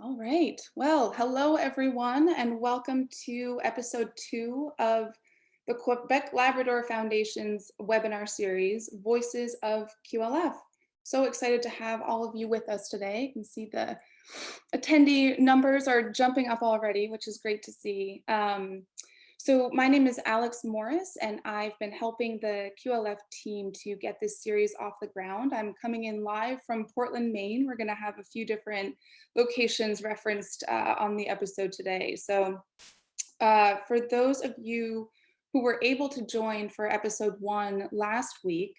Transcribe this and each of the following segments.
All right. Well, hello everyone, and welcome to episode 2 of the Quebec Labrador Foundation's webinar series, Voices of QLF. So excited to have all of you with us today. You can see the attendee numbers are jumping up already, which is great to see. So my name is Alex Morris, and I've been helping the QLF team to get this series off the ground. I'm coming in live from Portland, Maine. We're going to have a few different locations referenced on the episode today. So for those of you who were able to join for episode 1 last week,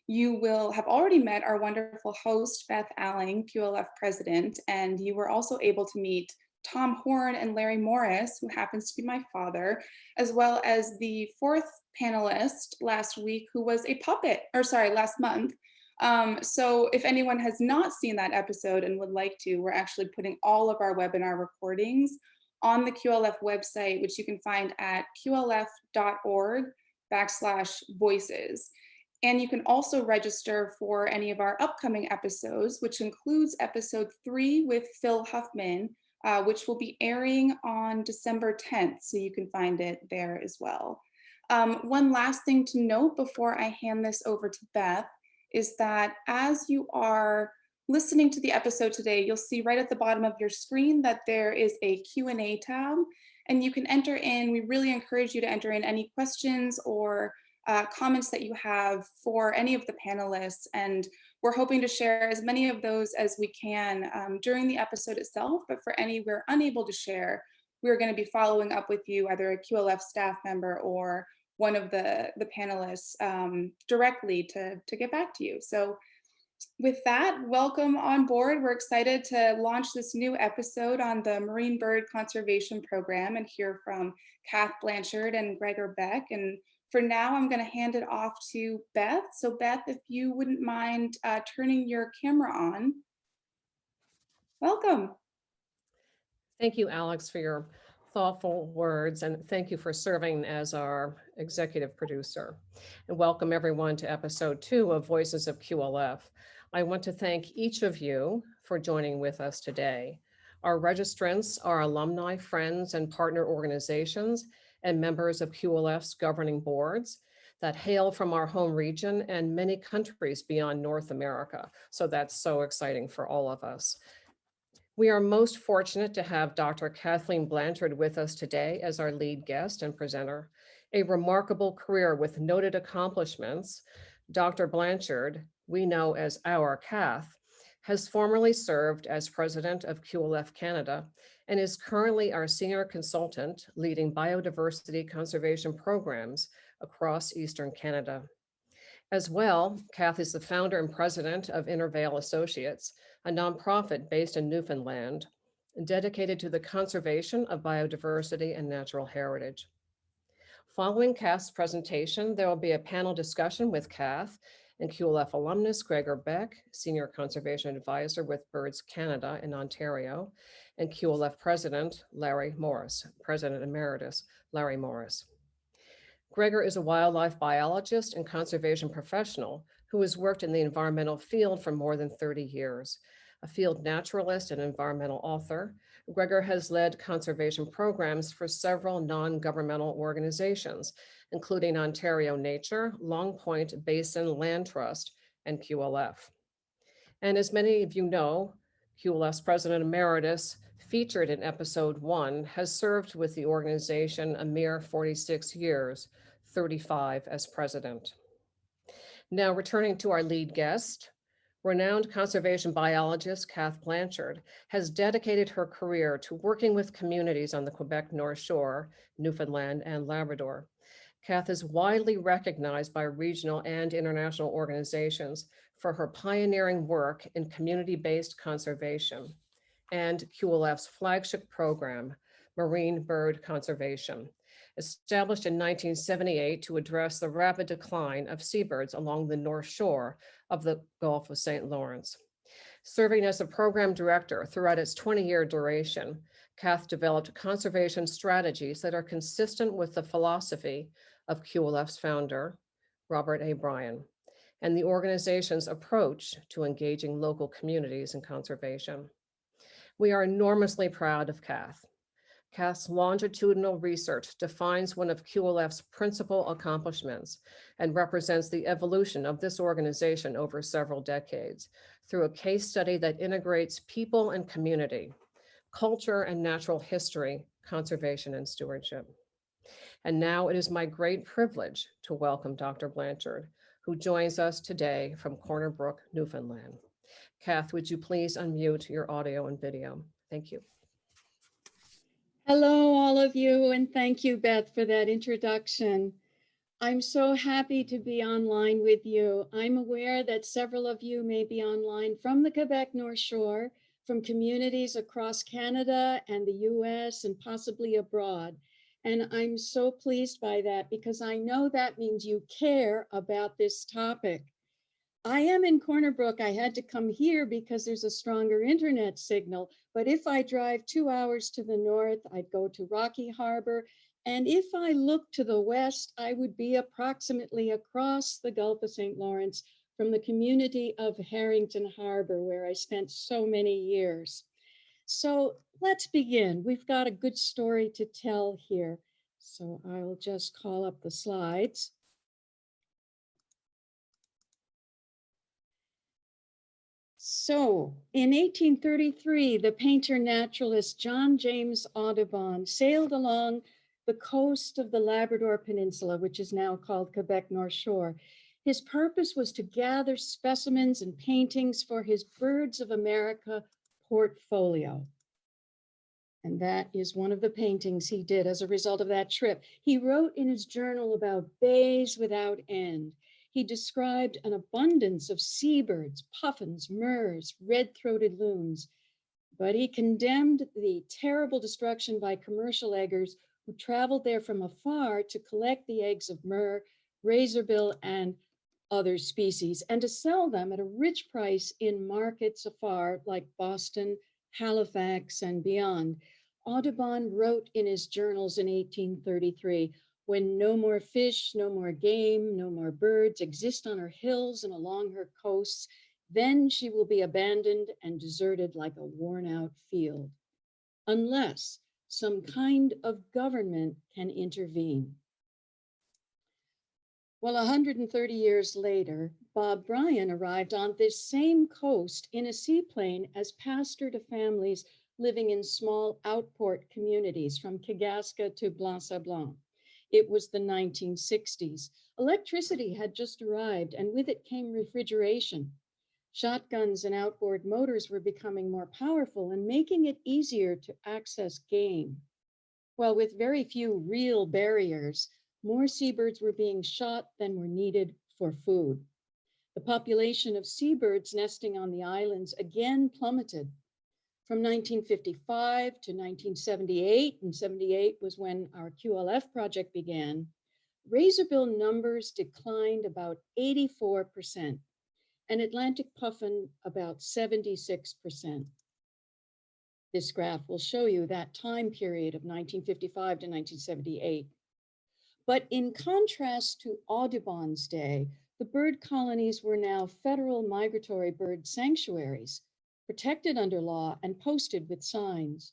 you will have already met our wonderful host, Beth Alling, QLF President, and you were also able to meet Tom Horn and Larry Morris, who happens to be my father, as well as the 4th panelist last week, who was a puppet, or sorry, last month. So if anyone has not seen that episode and would like to, we're actually putting all of our webinar recordings on the QLF website, which you can find at qlf.org/voices. And you can also register for any of our upcoming episodes, which includes episode 3 with Phil Huffman, which will be airing on December 10th. So you can find it there as well. One last thing to note before I hand this over to Beth is that as you are listening to the episode today, you'll see right at the bottom of your screen that there is a Q&A tab, and you can enter in. We really encourage you to enter in any questions or comments that you have for any of the panelists, and we're hoping to share as many of those as we can during the episode itself, but for any we're unable to share, we're going to be following up with you, either a QLF staff member or one of the panelists directly to get back to you. So with that, welcome on board. We're excited to launch this new episode on the Marine Bird Conservation Program and hear from Kath Blanchard and Gregor Beck. And for now, I'm going to hand it off to Beth. So Beth, if you wouldn't mind turning your camera on. Welcome. Thank you, Alex, for your thoughtful words, and thank you for serving as our executive producer. And welcome everyone to episode 2 of Voices of QLF. I want to thank each of you for joining with us today. Our registrants are alumni, friends, and partner organizations and members of QLF's governing boards that hail from our home region and many countries beyond North America. So that's so exciting for all of us. We are most fortunate to have Dr. Kathleen Blanchard with us today as our lead guest and presenter. A remarkable career with noted accomplishments, Dr. Blanchard, we know as our Kath, has formerly served as president of QLF Canada and is currently our senior consultant leading biodiversity conservation programs across Eastern Canada. As well, Kath is the founder and president of Intervale Associates, a nonprofit based in Newfoundland, dedicated to the conservation of biodiversity and natural heritage. Following Kath's presentation, there will be a panel discussion with Kath and QLF alumnus Gregor Beck, Senior Conservation Advisor with Birds Canada in Ontario, and QLF President Larry Morris, President Emeritus Larry Morris. Gregor is a wildlife biologist and conservation professional who has worked in the environmental field for more than 30 years. A field naturalist and environmental author, Gregor has led conservation programs for several non-governmental organizations, including Ontario Nature, Long Point Basin Land Trust, and QLF. And as many of you know, QLF's President Emeritus, featured in episode 1, has served with the organization a mere 46 years, 35 as president. Now, returning to our lead guest, renowned conservation biologist Kath Blanchard has dedicated her career to working with communities on the Quebec North Shore, Newfoundland, and Labrador. Kath is widely recognized by regional and international organizations for her pioneering work in community-based conservation and QLF's flagship program, Marine Bird Conservation, established in 1978 to address the rapid decline of seabirds along the North Shore of the Gulf of St. Lawrence. Serving as a program director throughout its 20-year duration, Kath developed conservation strategies that are consistent with the philosophy of QLF's founder, Robert A. Bryan, and the organization's approach to engaging local communities in conservation. We are enormously proud of Kath. Kath's longitudinal research defines one of QLF's principal accomplishments and represents the evolution of this organization over several decades through a case study that integrates people and community, culture and natural history, conservation and stewardship. And now it is my great privilege to welcome Dr. Blanchard, who joins us today from Corner Brook, Newfoundland. Kath, would you please unmute your audio and video? Thank you. Hello, all of you, and thank you, Beth, for that introduction. I'm so happy to be online with you. I'm aware that several of you may be online from the Quebec North Shore, from communities across Canada and the US and possibly abroad. And I'm so pleased by that because I know that means you care about this topic. I am in Corner Brook. I had to come here because there's a stronger internet signal. But if I drive 2 hours to the north, I'd go to Rocky Harbor. And if I look to the west, I would be approximately across the Gulf of St. Lawrence from the community of Harrington Harbor, where I spent so many years. So let's begin. We've got a good story to tell here. So I'll just call up the slides. So in 1833, the painter naturalist John James Audubon sailed along the coast of the Labrador Peninsula, which is now called Quebec North Shore. His purpose was to gather specimens and paintings for his Birds of America portfolio. And that is one of the paintings he did as a result of that trip. He wrote in his journal about bays without end. He described an abundance of seabirds, puffins, murres, red-throated loons, but he condemned the terrible destruction by commercial eggers who traveled there from afar to collect the eggs of murre, razorbill, and other species, and to sell them at a rich price in markets afar like Boston, Halifax, and beyond. Audubon wrote in his journals in 1833, "When no more fish, no more game, no more birds exist on her hills and along her coasts, then she will be abandoned and deserted like a worn-out field, unless some kind of government can intervene." Well, 130 years later, Bob Bryan arrived on this same coast in a seaplane as pastor to families living in small outport communities from Kegaska to Blanc-Sablon. It was the 1960s. Electricity had just arrived, and with it came refrigeration. Shotguns and outboard motors were becoming more powerful and making it easier to access game. Well, with very few real barriers, more seabirds were being shot than were needed for food. The population of seabirds nesting on the islands again plummeted. From 1955 to 1978, and 78 was when our QLF project began, razorbill numbers declined about 84%, and Atlantic puffin about 76%. This graph will show you that time period of 1955 to 1978. But in contrast to Audubon's day, the bird colonies were now federal migratory bird sanctuaries, protected under law and posted with signs.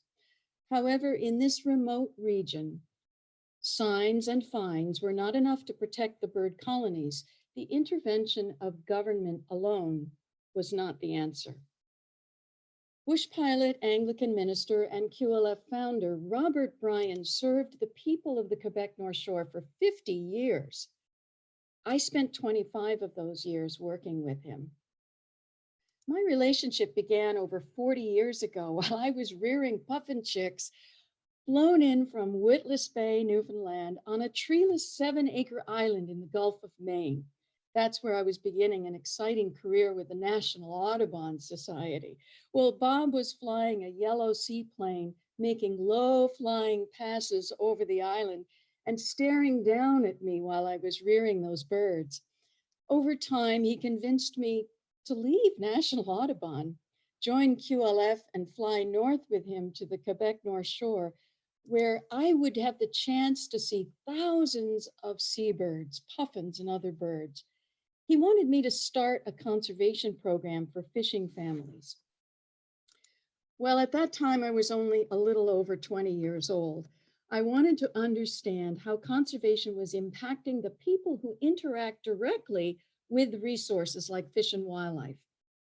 However, in this remote region, signs and fines were not enough to protect the bird colonies. The intervention of government alone was not the answer. Bush pilot, Anglican minister, and QLF founder Robert Bryan served the people of the Quebec North Shore for 50 years. I spent 25 of those years working with him. My relationship began over 40 years ago while I was rearing puffin chicks flown in from Witless Bay, Newfoundland, on a treeless 7-acre island in the Gulf of Maine. That's where I was beginning an exciting career with the National Audubon Society. Well, Bob was flying a yellow seaplane, making low-flying passes over the island and staring down at me while I was rearing those birds. Over time, he convinced me to leave National Audubon, join QLF, and fly north with him to the Quebec North Shore, where I would have the chance to see thousands of seabirds, puffins, and other birds. He wanted me to start a conservation program for fishing families. Well, at that time, I was only a little over 20 years old. I wanted to understand how conservation was impacting the people who interact directly with resources like fish and wildlife.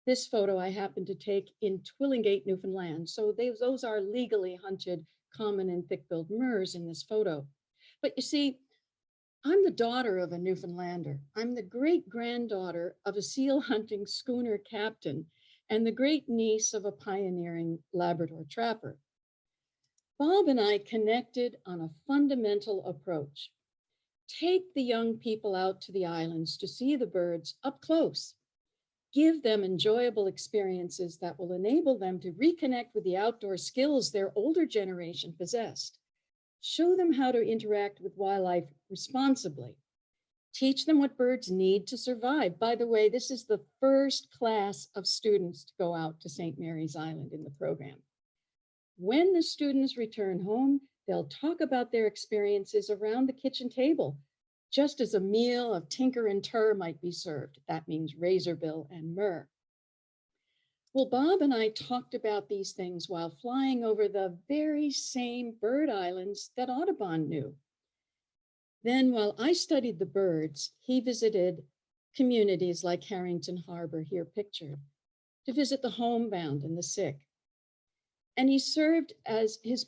This photo I happened to take in Twillingate, Newfoundland. So those are legally hunted common and thick-billed murres in this photo. But you see, I'm the daughter of a Newfoundlander. I'm the great-granddaughter of a seal hunting schooner captain and the great niece of a pioneering Labrador trapper. Bob and I connected on a fundamental approach. Take the young people out to the islands to see the birds up close. Give them enjoyable experiences that will enable them to reconnect with the outdoor skills their older generation possessed. Show them how to interact with wildlife responsibly. Teach them what birds need to survive. By the way, this is the first class of students to go out to St. Mary's Island in the program. When the students return home, they'll talk about their experiences around the kitchen table, just as a meal of tinker and tur might be served. That means razorbill and myrrh. Well, Bob and I talked about these things while flying over the very same bird islands that Audubon knew. Then while I studied the birds, he visited communities like Harrington Harbor, here pictured, to visit the homebound and the sick. And he served as his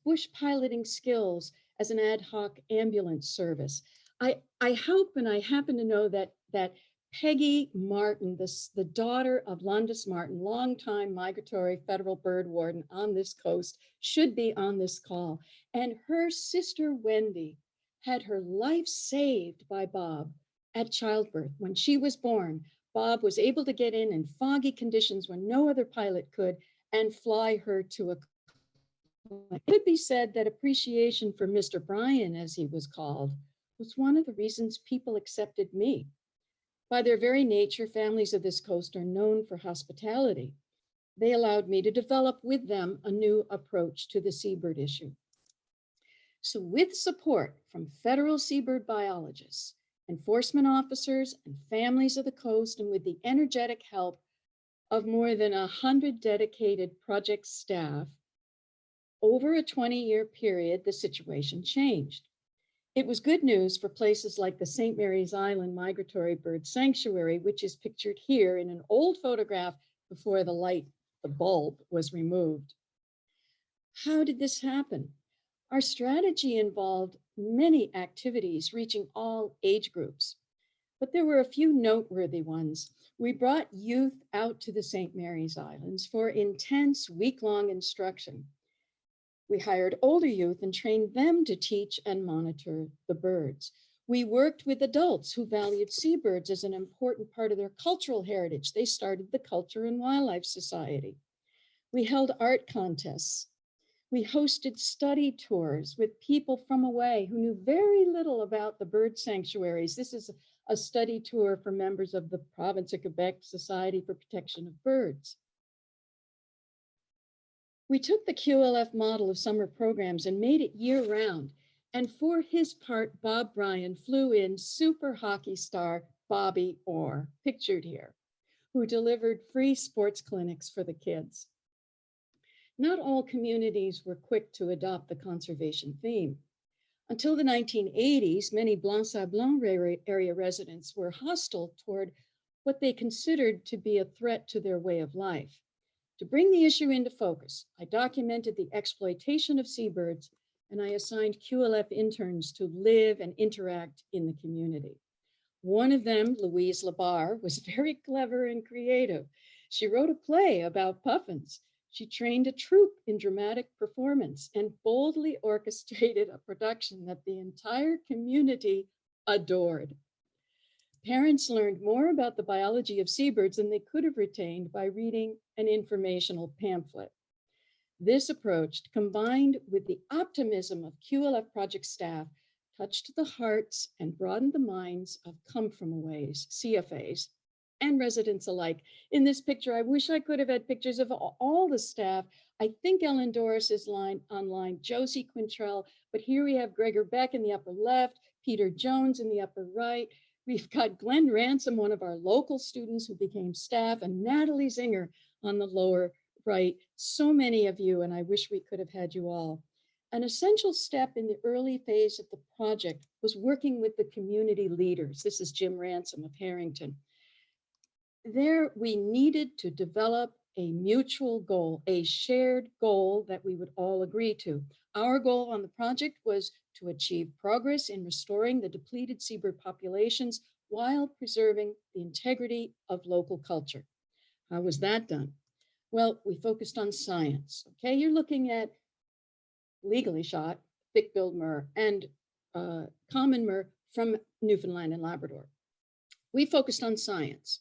bush piloting skills as an ad hoc ambulance service. I hope and I happen to know that Peggy Martin, the daughter of Lundus Martin, longtime migratory federal bird warden on this coast, should be on this call. And her sister Wendy had her life saved by Bob at childbirth. When she was born, Bob was able to get in foggy conditions when no other pilot could and fly her to a. It could be said that appreciation for Mr. Bryan, as he was called, was one of the reasons people accepted me. By their very nature, families of this coast are known for hospitality. They allowed me to develop with them a new approach to the seabird issue. So with support from federal seabird biologists, enforcement officers, and families of the coast, and with the energetic help of more than 100 dedicated project staff, over a 20-year period, the situation changed. It was good news for places like the St. Mary's Island Migratory Bird Sanctuary, which is pictured here in an old photograph before the bulb was removed. How did this happen? Our strategy involved many activities reaching all age groups, but there were a few noteworthy ones. We brought youth out to the St. Mary's Islands for intense week-long instruction. We hired older youth and trained them to teach and monitor the birds. We worked with adults who valued seabirds as an important part of their cultural heritage. They started the Culture and Wildlife Society. We held art contests. We hosted study tours with people from away who knew very little about the bird sanctuaries. This is a study tour for members of the Province of Quebec Society for Protection of Birds. We took the QLF model of summer programs and made it year-round. And for his part, Bob Bryan flew in super hockey star Bobby Orr, pictured here, who delivered free sports clinics for the kids. Not all communities were quick to adopt the conservation theme. Until the 1980s, many Blanc-Sablon area residents were hostile toward what they considered to be a threat to their way of life. To bring the issue into focus, I documented the exploitation of seabirds, and I assigned QLF interns to live and interact in the community. One of them, Louise Labar, was very clever and creative. She wrote a play about puffins. She trained a troupe in dramatic performance and boldly orchestrated a production that the entire community adored. Parents learned more about the biology of seabirds than they could have retained by reading an informational pamphlet. This approach, combined with the optimism of QLF project staff, touched the hearts and broadened the minds of come-from-aways, CFAs, and residents alike. In this picture, I wish I could have had pictures of all the staff. I think Ellen Doris is online, Josie Quintrell, but here we have Gregor Beck in the upper left, Peter Jones in the upper right. We've got Glenn Ransom, one of our local students who became staff, and Natalie Zinger on the lower right, so many of you, and I wish we could have had you all. An essential step in the early phase of the project was working with the community leaders. This is Jim Ransom of Harrington. There, we needed to develop a mutual goal, a shared goal that we would all agree to. Our goal on the project was to achieve progress in restoring the depleted seabird populations while preserving the integrity of local culture. How was that done? Well, we focused on science. Okay, you're looking at legally shot thick-billed murre and common murre from Newfoundland and Labrador. We focused on science,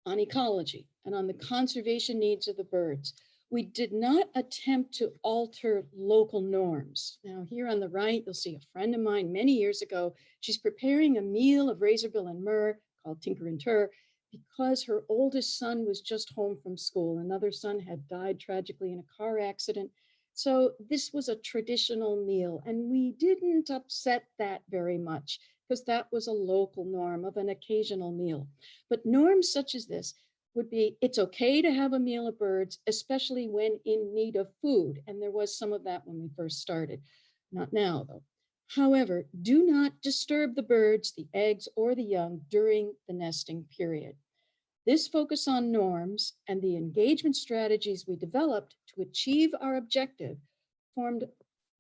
on ecology, and on the conservation needs of the birds. We did not attempt to alter local norms. Now, here on the right, you'll see a friend of mine many years ago. She's preparing a meal of razorbill and murre called Tinker and Tur because her oldest son was just home from school. Another son had died tragically in a car accident. So this was a traditional meal, and we didn't upset that very much because that was a local norm of an occasional meal. But norms such as this would be, it's okay to have a meal of birds, especially when in need of food. And there was some of that when we first started, not now though. However, do not disturb the birds, the eggs, or the young during the nesting period. This focus on norms and the engagement strategies we developed to achieve our objective formed,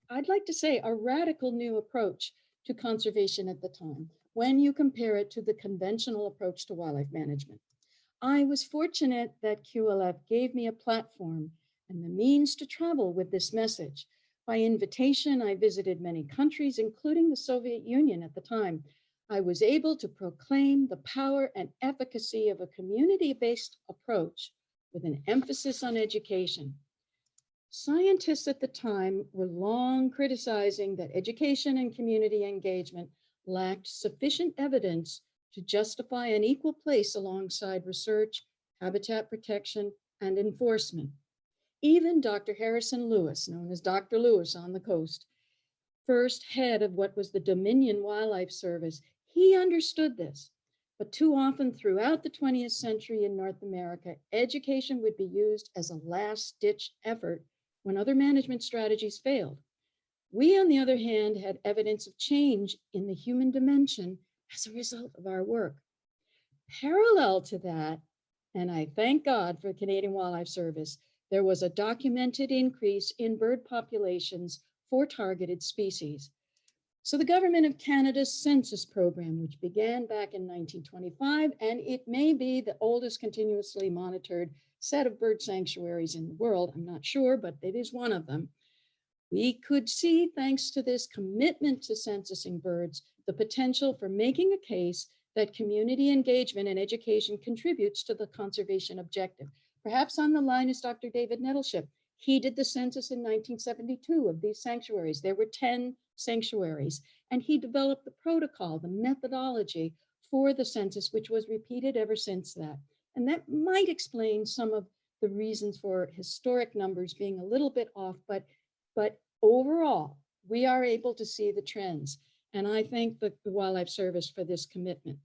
I'd like to say, a radical new approach to conservation at the time when you compare it to the conventional approach to wildlife management. I was fortunate that QLF gave me a platform and the means to travel with this message. By invitation, I visited many countries, including the Soviet Union at the time. I was able to proclaim the power and efficacy of a community-based approach with an emphasis on education. Scientists at the time were long criticizing that education and community engagement lacked sufficient evidence to justify an equal place alongside research, habitat protection, and enforcement. Even Dr. Harrison Lewis, known as Dr. Lewis on the coast, first head of what was the Dominion Wildlife Service, he understood this. But too often throughout the 20th century in North America, education would be used as a last-ditch effort when other management strategies failed. We, on the other hand, had evidence of change in the human dimension as a result of our work. Parallel to that, and I thank God for the Canadian Wildlife Service, there was a documented increase in bird populations for targeted species. So the Government of Canada's census program, which began back in 1925, and it may be the oldest continuously monitored set of bird sanctuaries in the world, I'm not sure, but it is one of them. We could see, thanks to this commitment to censusing birds, the potential for making a case that community engagement and education contributes to the conservation objective. Perhaps on the line is Dr. David Nettleship. He did the census in 1972 of these sanctuaries. There were 10 sanctuaries, and he developed the protocol, the methodology for the census, which was repeated ever since that. And that might explain some of the reasons for historic numbers being a little bit off, but overall, we are able to see the trends. And I thank the Wildlife Service for this commitment.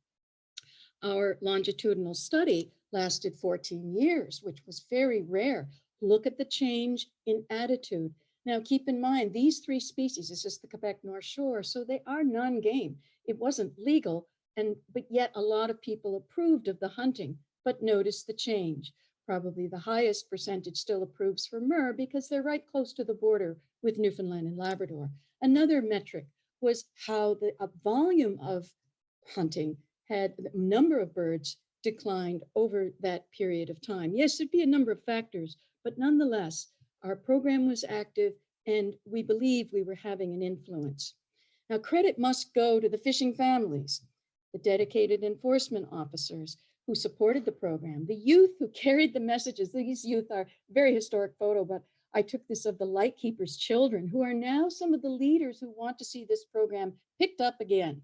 Our longitudinal study lasted 14 years, which was very rare. Look at the change in attitude. Now, keep in mind, these 3 species, this is the Quebec North Shore, so they are non-game. It wasn't legal, but yet a lot of people approved of the hunting, but notice the change. Probably the highest percentage still approves for murre because they're right close to the border with Newfoundland and Labrador. Another metric was how the volume of hunting had, the number of birds declined over that period of time. Yes, there'd be a number of factors, but nonetheless, our program was active and we believe we were having an influence. Now, credit must go to the fishing families, the dedicated enforcement officers who supported the program, the youth who carried the messages. These youth are very historic photo, but I took this of the lightkeepers' children who are now some of the leaders who want to see this program picked up again.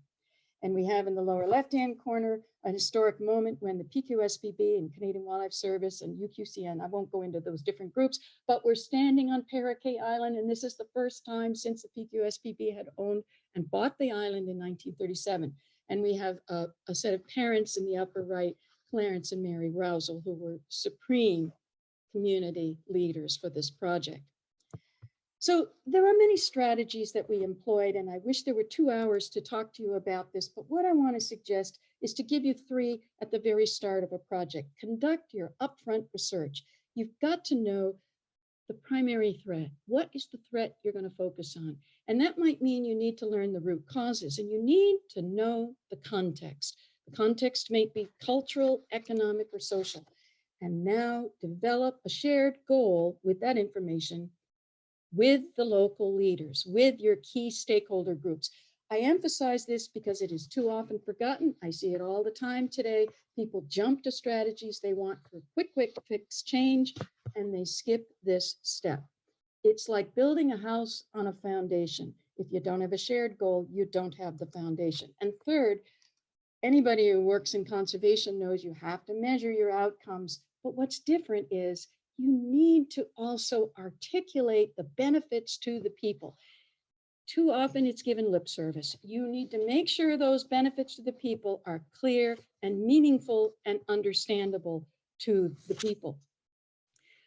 And we have in the lower left-hand corner a historic moment when the PQSPB and Canadian Wildlife Service and UQCN, I won't go into those different groups, but we're standing on Paraquet Island. And this is the first time since the PQSPB had owned and bought the island in 1937. And we have a set of parents in the upper right, Clarence and Mary Rousel, who were supreme community leaders for this project. So there are many strategies that we employed, and I wish there were 2 hours to talk to you about this, but what I want to suggest is to give you 3 at the very start of a project. Conduct your upfront research. You've got to know the primary threat. What is the threat you're going to focus on? And that might mean you need to learn the root causes, and you need to know the context. The context may be cultural, economic, or social. And now develop a shared goal with that information with the local leaders, with your key stakeholder groups. I emphasize this because it is too often forgotten. I see it all the time today. People jump to strategies they want for quick fix change, and they skip this step. It's like building a house on a foundation. If you don't have a shared goal, you don't have the foundation. And third, anybody who works in conservation knows you have to measure your outcomes. But what's different is you need to also articulate the benefits to the people. Too often it's given lip service. You need to make sure those benefits to the people are clear and meaningful and understandable to the people.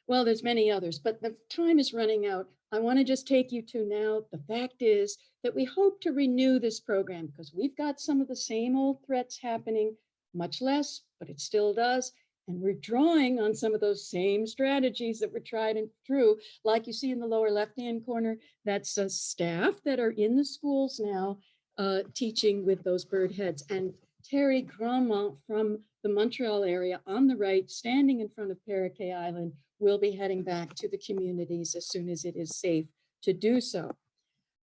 Well, there's many others, but the time is running out. I want to just take you to now. The fact is that we hope to renew this program because we've got some of the same old threats happening, much less, but it still does. And we're drawing on some of those same strategies that were tried and true. Like you see in the lower left-hand corner, that's staff that are in the schools now teaching with those bird heads. And Terry Grandmont from the Montreal area on the right, standing in front of Paraquet Island, will be heading back to the communities as soon as it is safe to do so.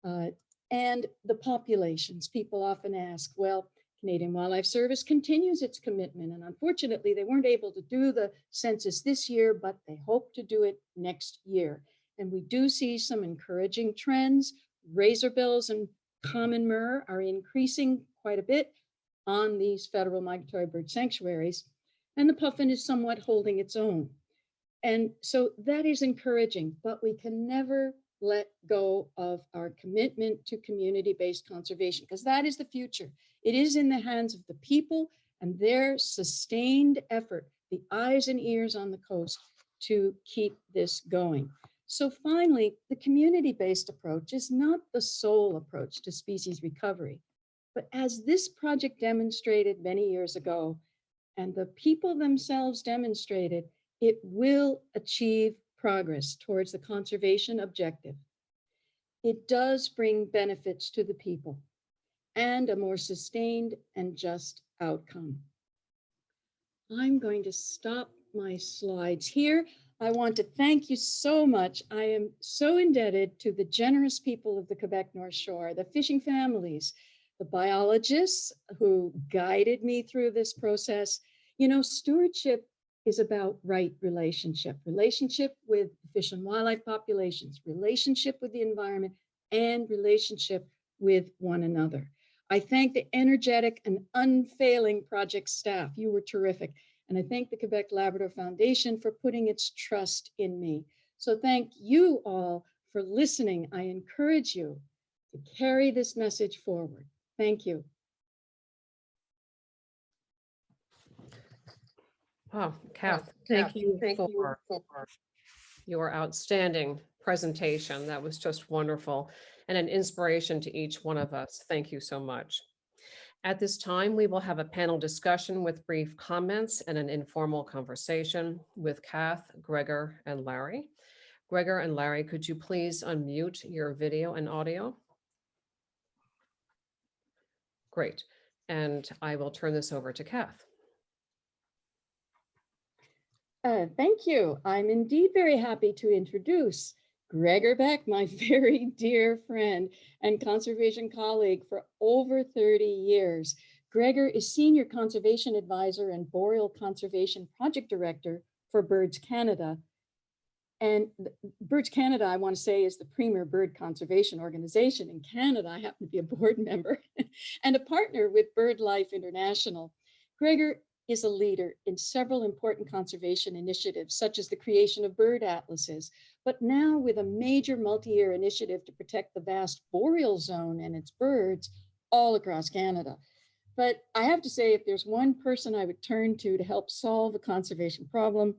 And the populations, people often ask, well, Canadian Wildlife Service continues its commitment, and unfortunately they weren't able to do the census this year, but they hope to do it next year. And we do see some encouraging trends. Razorbills and common murre are increasing quite a bit on these federal migratory bird sanctuaries, and the puffin is somewhat holding its own. And so that is encouraging, but we can never let go of our commitment to community-based conservation, because that is the future. It is in the hands of the people and their sustained effort, the eyes and ears on the coast, to keep this going. So finally, the community-based approach is not the sole approach to species recovery, but as this project demonstrated many years ago, and the people themselves demonstrated, it will achieve progress towards the conservation objective. It does bring benefits to the people and a more sustained and just outcome. I'm going to stop my slides here. I want to thank you so much. I am so indebted to the generous people of the Quebec North Shore, the fishing families, the biologists who guided me through this process. You know, stewardship is about right relationship with fish and wildlife populations, relationship with the environment, and relationship with one another. I thank the energetic and unfailing project staff. You were terrific. And I thank the Quebec Labrador Foundation for putting its trust in me. So thank you all for listening. I encourage you to carry this message forward. Thank you. Wow, Kath, thank you for your outstanding presentation. That was just wonderful and an inspiration to each one of us. Thank you so much. At this time, we will have a panel discussion with brief comments and an informal conversation with Kath, Gregor, and Larry. Gregor and Larry, could you please unmute your video and audio? Great. And I will turn this over to Kath. Thank you. I'm indeed very happy to introduce Gregor Beck, my very dear friend and conservation colleague for over 30 years. Gregor is Senior Conservation Advisor and Boreal Conservation Project Director for Birds Canada. And Birds Canada, I want to say, is the premier bird conservation organization in Canada. I happen to be a board member and a partner with BirdLife International. Gregor is a leader in several important conservation initiatives, such as the creation of bird atlases, but now with a major multi-year initiative to protect the vast boreal zone and its birds all across Canada. But I have to say, if there's one person I would turn to help solve the conservation problem,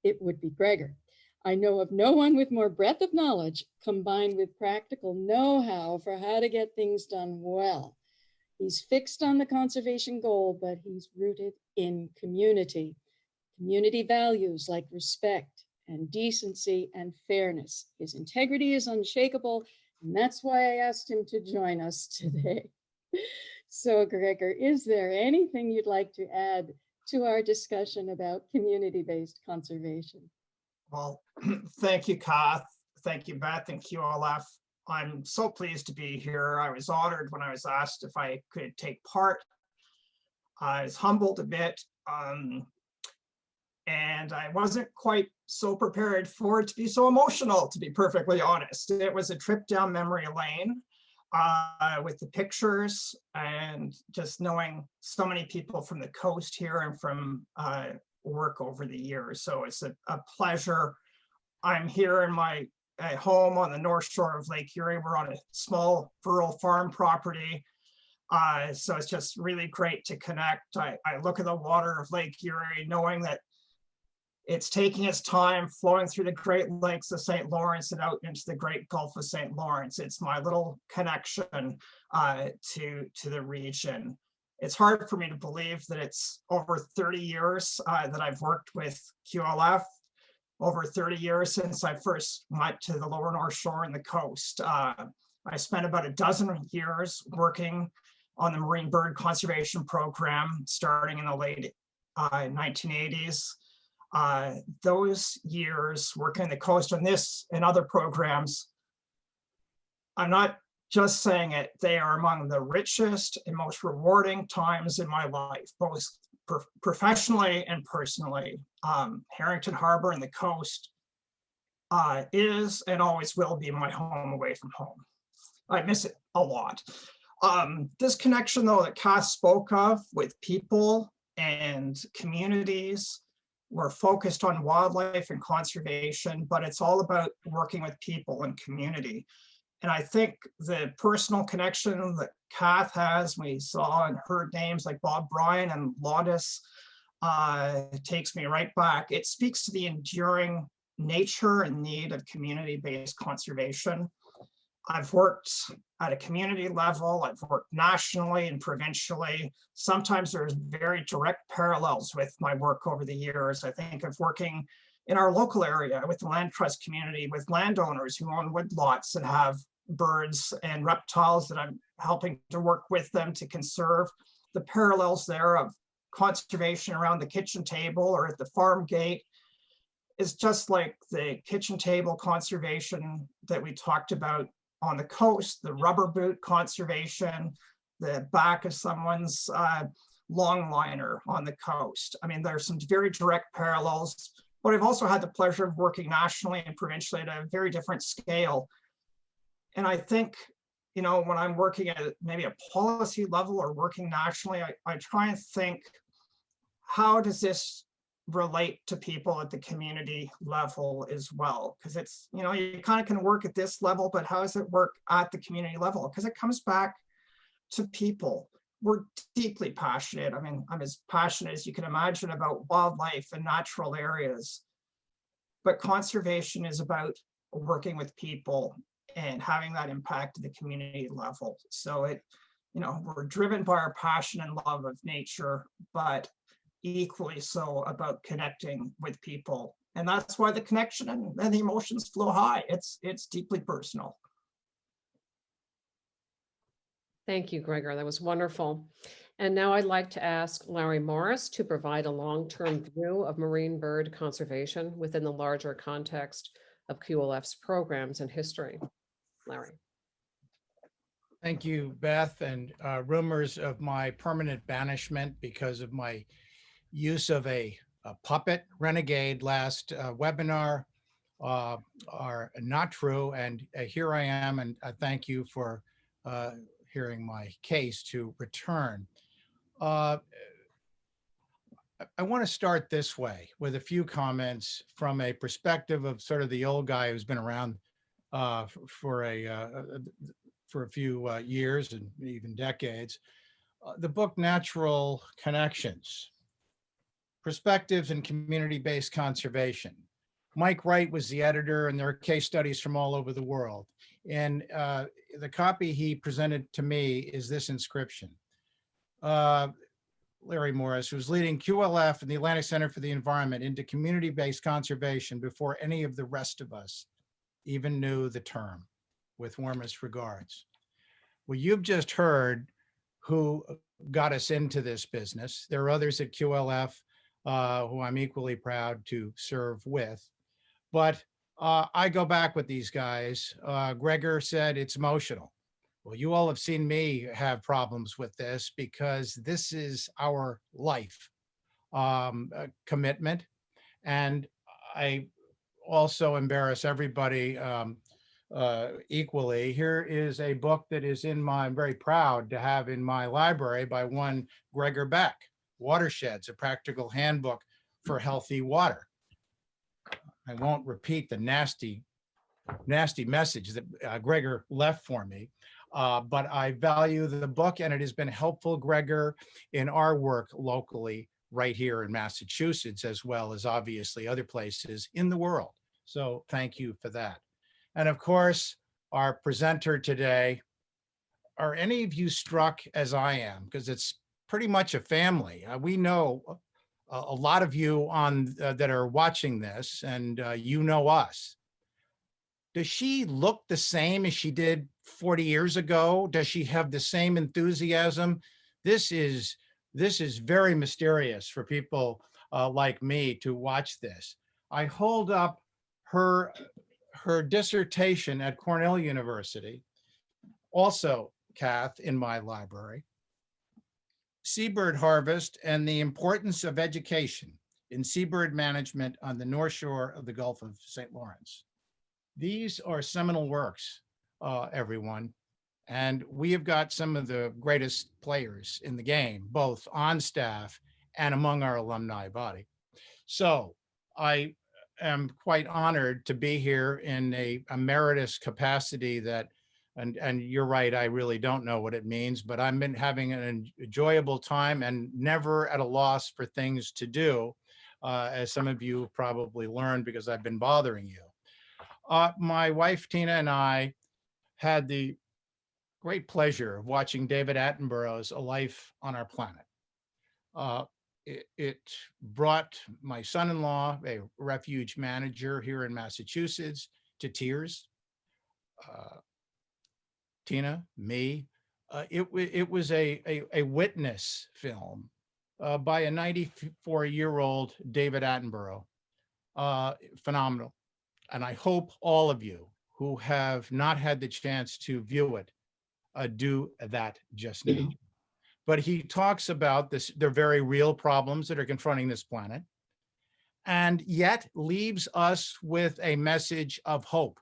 it would be Gregor. I know of no one with more breadth of knowledge combined with practical know-how for how to get things done well. He's fixed on the conservation goal, but he's rooted in community. Community values like respect and decency and fairness. His integrity is unshakable, and that's why I asked him to join us today. So, Gregor, is there anything you'd like to add to our discussion about community-based conservation? Well, thank you, Kath. Thank you, Beth and QLF. I'm so pleased to be here. I was honored when I was asked if I could take part. I was humbled a bit, and I wasn't quite so prepared for it to be so emotional, to be perfectly honest. It was a trip down memory lane with the pictures and just knowing so many people from the coast here and from work over the years. So it's a pleasure. I'm here in my home on the north shore of Lake Erie. We're on a small rural farm property. So it's just really great to connect. I look at the water of Lake Erie, knowing that it's taking its time flowing through the Great Lakes of St. Lawrence and out into the Great Gulf of St. Lawrence. It's my little connection to the region. It's hard for me to believe that it's over 30 years that I've worked with QLF, over 30 years since I first went to the lower North Shore and the coast. I spent about a dozen years working on the marine bird conservation program, starting in the late 1980s. Those years working on the coast on this and other programs, I'm not just saying it, they are among the richest and most rewarding times in my life, both professionally and personally. Harrington Harbor and the coast is and always will be my home away from home. I miss it a lot. This connection, though, that Kath spoke of with people and communities, we're focused on wildlife and conservation, but it's all about working with people and community. And I think the personal connection that Kath has, we saw and heard names like Bob Bryan and Alumnus, takes me right back. It speaks to the enduring nature and need of community-based conservation. I've worked at a community level, I've worked nationally and provincially. Sometimes there's very direct parallels with my work over the years. I think of working in our local area with the land trust community, with landowners who own woodlots and have birds and reptiles that I'm helping to work with them to conserve. The parallels there of conservation around the kitchen table or at the farm gate is just like the kitchen table conservation that we talked about on the coast, the rubber boot conservation, the back of someone's longliner on the coast. I mean, there's some very direct parallels, but I've also had the pleasure of working nationally and provincially at a very different scale. And I think, you know, when I'm working at maybe a policy level or working nationally, I try and think, how does this relate to people at the community level as well? Because it's, you know, you kind of can work at this level, but how does it work at the community level? Because it comes back to people. We're deeply passionate. I mean, I'm as passionate as you can imagine about wildlife and natural areas, but conservation is about working with people and having that impact at the community level. So it, you know, we're driven by our passion and love of nature, but equally so about connecting with people. And that's why the connection and the emotions flow high. It's deeply personal. Thank you, Gregor. That was wonderful. And now I'd like to ask Larry Morris to provide a long-term view of marine bird conservation within the larger context of QLF's programs and history. Larry. Thank you, Beth. And rumors of my permanent banishment because of my use of a puppet renegade last webinar are not true. And here I am, and thank you for hearing my case to return. I want to start this way with a few comments from a perspective of sort of the old guy who's been around for a few years and even decades. The book Natural Connections Perspectives in Community-Based Conservation. Mike Wright was the editor, and there are case studies from all over the world. And the copy he presented to me is this inscription. Larry Morris, who was leading QLF and the Atlantic Center for the Environment into community-based conservation before any of the rest of us even knew the term. With warmest regards. Well, you've just heard who got us into this business. There are others at QLF who I'm equally proud to serve with. But I go back with these guys. Gregor said it's emotional. Well, you all have seen me have problems with this because this is our life commitment. And I also embarrass everybody equally. Here is a book that is I'm very proud to have in my library by one Gregor Beck, Watersheds, a practical handbook for healthy water. I won't repeat the nasty message that Gregor left for me, but I value the book, and it has been helpful, Gregor, in our work locally right here in Massachusetts, as well as obviously other places in the world. So thank you for that. And of course, our presenter today, are any of you struck as I am? Because it's pretty much a family. We know a lot of you that are watching this, and you know us. Does she look the same as she did 40 years ago? Does she have the same enthusiasm? This is very mysterious for people like me to watch this. I hold up her dissertation at Cornell University, also Kath, in my library, Seabird Harvest and the Importance of Education in Seabird Management on the North Shore of the Gulf of St. Lawrence. These are seminal works, everyone, and we have got some of the greatest players in the game, both on staff and among our alumni body. So I am quite honored to be here in a emeritus capacity that, and you're right, I really don't know what it means, but I've been having an enjoyable time and never at a loss for things to do, as some of you have probably learned because I've been bothering you. My wife, Tina, and I had the great pleasure of watching David Attenborough's A Life on Our Planet. It brought my son-in-law, a refuge manager here in Massachusetts, to tears. Tina, me. It was a witness film by a 94-year-old David Attenborough. Phenomenal. And I hope all of you who have not had the chance to view it do that just now. But he talks about their very real problems that are confronting this planet, and yet leaves us with a message of hope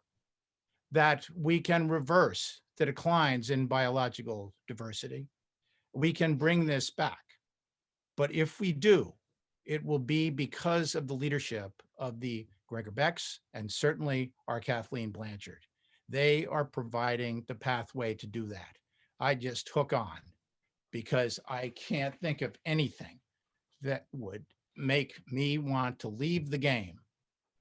that we can reverse the declines in biological diversity. We can bring this back. But if we do, it will be because of the leadership of the Gregor Becks and certainly our Kathleen Blanchard. They are providing the pathway to do that. I just hook on because I can't think of anything that would make me want to leave the game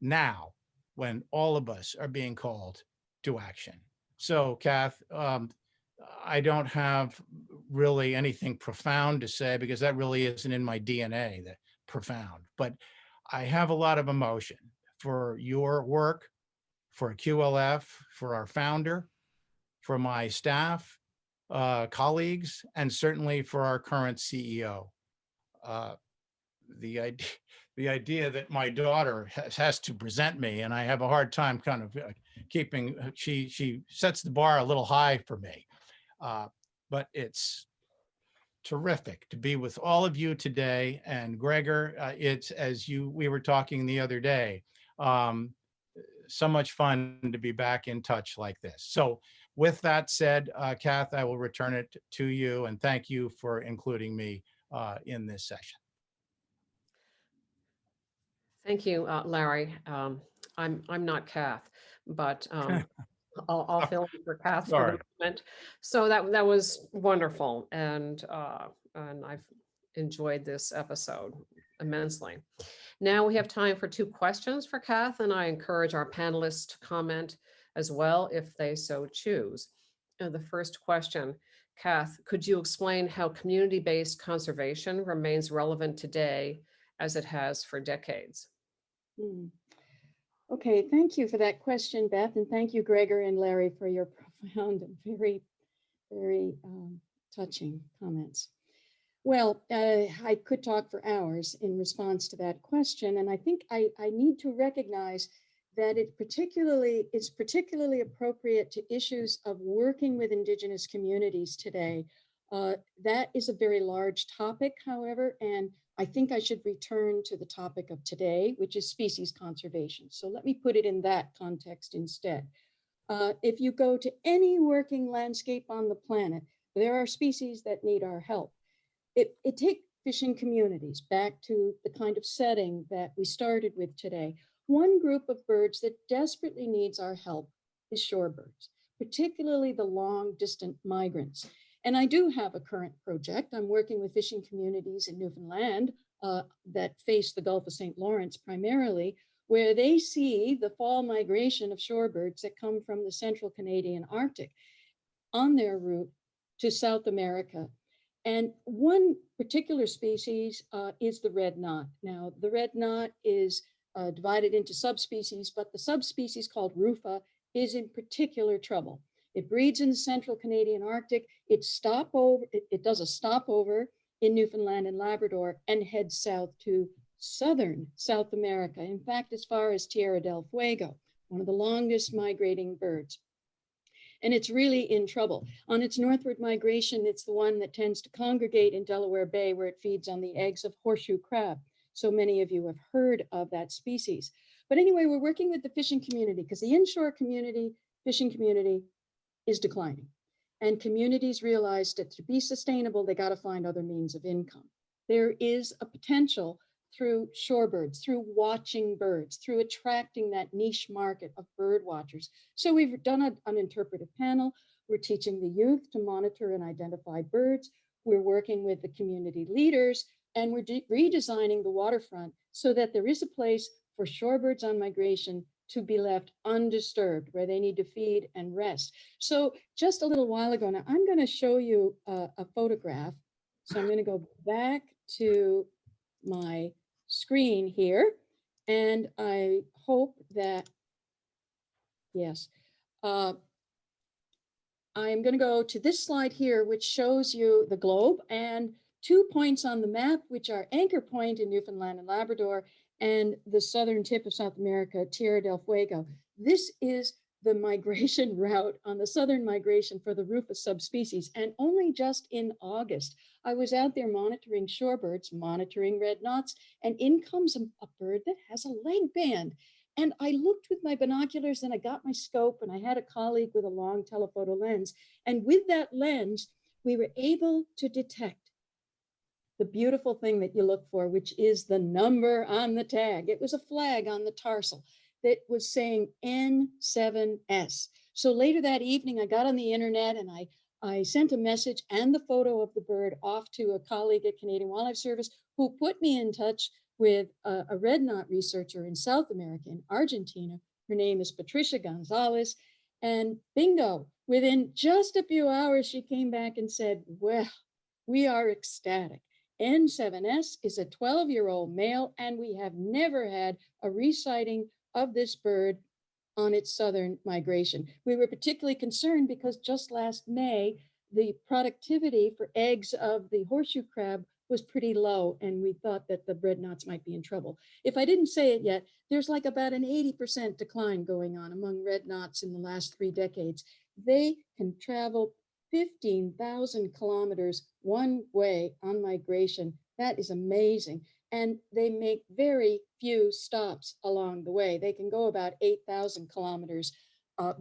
now when all of us are being called to action. So, Kath, I don't have really anything profound to say because that really isn't in my DNA, that profound, but I have a lot of emotion for your work, for QLF, for our founder, for my staff, colleagues, and certainly for our current CEO. The idea that my daughter has to present me, and I have a hard time kind of keeping, she sets the bar a little high for me, but it's terrific to be with all of you today. And Gregor, it's we were talking the other day, so much fun to be back in touch like this. So with that said, Kath, I will return it to you, and thank you for including me in this session. Thank you, Larry. I'm not Kath, but I'll fill in for Kath for the moment. So that was wonderful, and I've enjoyed this episode. immensely. Now we have time for 2 questions for Kath, and I encourage our panelists to comment as well if they so choose. The first question, Kath, could you explain how community-based conservation remains relevant today as it has for decades? Okay, thank you for that question, Beth, and thank you, Gregor and Larry, for your profound and very, very touching comments. Well, I could talk for hours in response to that question, and I think I need to recognize that it's particularly appropriate to issues of working with Indigenous communities today. That is a very large topic, however, and I think I should return to the topic of today, which is species conservation. So let me put it in that context instead. If you go to any working landscape on the planet, there are species that need our help. It takes fishing communities back to the kind of setting that we started with today. One group of birds that desperately needs our help is shorebirds, particularly the long distant migrants. And I do have a current project. I'm working with fishing communities in Newfoundland that face the Gulf of St. Lawrence primarily, where they see the fall migration of shorebirds that come from the central Canadian Arctic on their route to South America. And one particular species is the red knot. Now, the red knot is divided into subspecies, but the subspecies called rufa is in particular trouble. It breeds in the central Canadian Arctic. It does a stopover in Newfoundland and Labrador and heads south to southern South America. In fact, as far as Tierra del Fuego, one of the longest migrating birds. And it's really in trouble. On its northward migration, it's the one that tends to congregate in Delaware Bay, where it feeds on the eggs of horseshoe crab. So many of you have heard of that species. But anyway, we're working with the fishing community because the inshore community, fishing community is declining. And communities realize that to be sustainable, they got to find other means of income. There is a potential through shorebirds, through watching birds, through attracting that niche market of bird watchers. So we've done an interpretive panel. We're teaching the youth to monitor and identify birds. We're working with the community leaders, and we're redesigning the waterfront so that there is a place for shorebirds on migration to be left undisturbed, where they need to feed and rest. So just a little while ago, now I'm going to show you a photograph. So I'm going to go back to my screen here, and I hope that, yes, I'm going to go to this slide here, which shows you the globe and 2 points on the map, which are Anchor Point in Newfoundland and Labrador and the southern tip of South America, Tierra del Fuego. This is the migration route on the southern migration for the rufous subspecies. And only just in August, I was out there monitoring shorebirds, monitoring red knots, and in comes a bird that has a leg band. And I looked with my binoculars and I got my scope, and I had a colleague with a long telephoto lens. And with that lens, we were able to detect the beautiful thing that you look for, which is the number on the tag. It was a flag on the tarsal that was saying N7S. So later that evening, I got on the internet and I sent a message and the photo of the bird off to a colleague at Canadian Wildlife Service, who put me in touch with a red knot researcher in South America, in Argentina. Her name is Patricia Gonzalez. And bingo, within just a few hours, she came back and said, well, we are ecstatic. N7S is a 12-year-old male, and we have never had a resighting of this bird on its southern migration. We were particularly concerned because just last May, the productivity for eggs of the horseshoe crab was pretty low, and we thought that the red knots might be in trouble. If I didn't say it yet, there's like about an 80% decline going on among red knots in the last 3 decades. They can travel 15,000 kilometers one way on migration. That is amazing. And they make very few stops along the way. They can go about 8,000 kilometers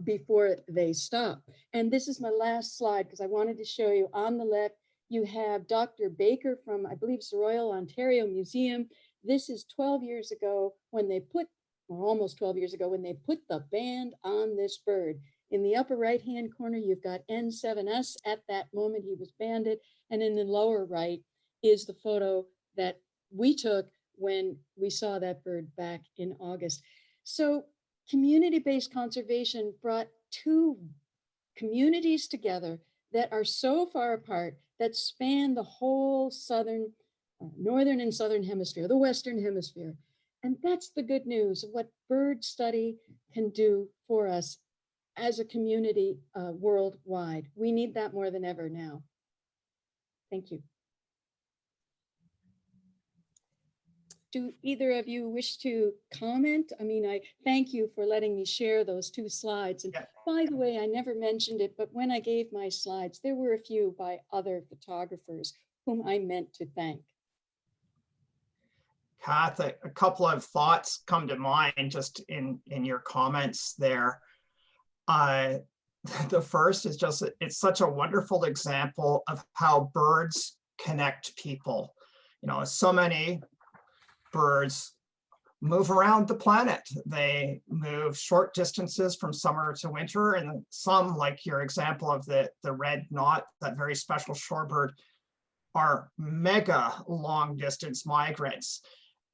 before they stop. And this is my last slide because I wanted to show you on the left, you have Dr. Baker from, I believe it's the Royal Ontario Museum. This is 12 years ago when they put, or almost 12 years ago, when they put the band on this bird. In the upper right-hand corner, you've got N7S. At that moment, he was banded. And in the lower right is the photo that we took when we saw that bird back in August. So community-based conservation brought two communities together that are so far apart, that span the whole northern and southern hemisphere, the Western hemisphere. And that's the good news of what bird study can do for us as a community worldwide. We need that more than ever now. Thank you. Do either of you wish to comment? I mean, I thank you for letting me share those two slides. And by the way, I never mentioned it, but when I gave my slides, there were a few by other photographers whom I meant to thank. Kath, a couple of thoughts come to mind just in your comments there. The first is just, it's such a wonderful example of how birds connect people. You know, so many birds move around the planet. They move short distances from summer to winter, and some, like your example of the red knot, that very special shorebird, are mega long distance migrants.